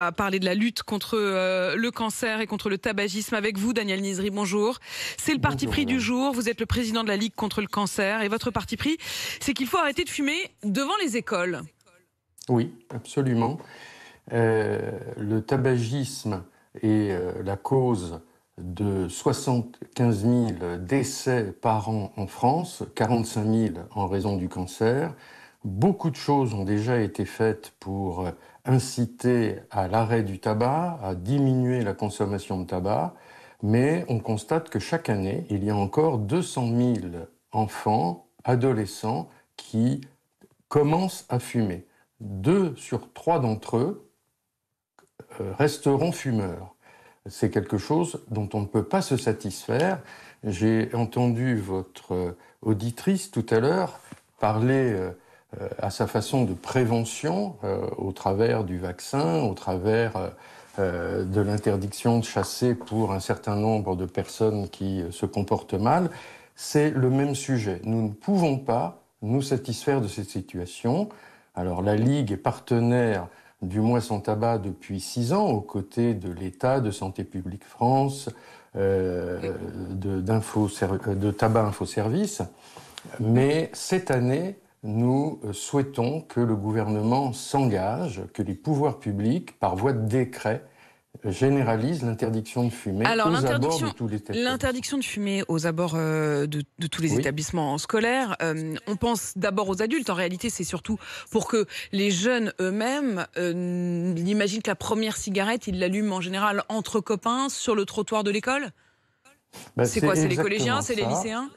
À parler de la lutte contre le cancer et contre le tabagisme avec vous, Daniel Nizri. Bonjour. C'est le parti Bonjour pris du madame. jour. Vous êtes le président de la Ligue contre le cancer et votre parti pris, c'est qu'il faut arrêter de fumer devant les écoles. Oui, absolument. Le tabagisme est la cause de 75 000 décès par an en France, 45 000 en raison du cancer. Beaucoup de choses ont déjà été faites pour inciter à l'arrêt du tabac, à diminuer la consommation de tabac, mais on constate que chaque année, il y a encore 200 000 enfants, adolescents qui commencent à fumer. 2 sur 3 d'entre eux resteront fumeurs. C'est quelque chose dont on ne peut pas se satisfaire. J'ai entendu votre auditrice tout à l'heure parler à sa façon de prévention au travers du vaccin, au travers de l'interdiction de chasser pour un certain nombre de personnes qui se comportent mal. C'est le même sujet. Nous ne pouvons pas nous satisfaire de cette situation. Alors la Ligue est partenaire du Mois sans tabac depuis 6 ans, aux côtés de l'État, de Santé publique France, de Tabac Info Service. Mais cette année, nous souhaitons que le gouvernement s'engage, que les pouvoirs publics, par voie de décret, généralisent l'interdiction de fumer Alors aux abords de tous les établissements. l'interdiction de fumer aux abords de tous les Oui. établissements scolaires, on pense d'abord aux adultes. En réalité, c'est surtout pour que les jeunes eux-mêmes imaginent que la première cigarette, ils l'allument en général entre copains sur le trottoir de l'école. Ben, C'est quoi? c'est C'est les collégiens? exactement C'est les ça. lycéens?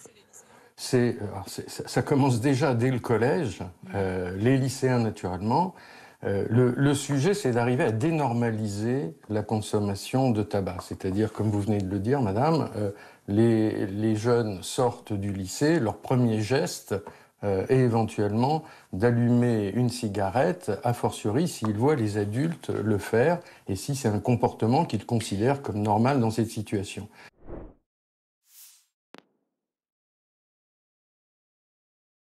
Ça commence déjà dès le collège, les lycéens naturellement. Le sujet, c'est d'arriver à dénormaliser la consommation de tabac. C'est-à-dire, comme vous venez de le dire, madame, les jeunes sortent du lycée, leur premier geste est éventuellement d'allumer une cigarette, a fortiori s'ils voient les adultes le faire et si c'est un comportement qu'ils considèrent comme normal dans cette situation.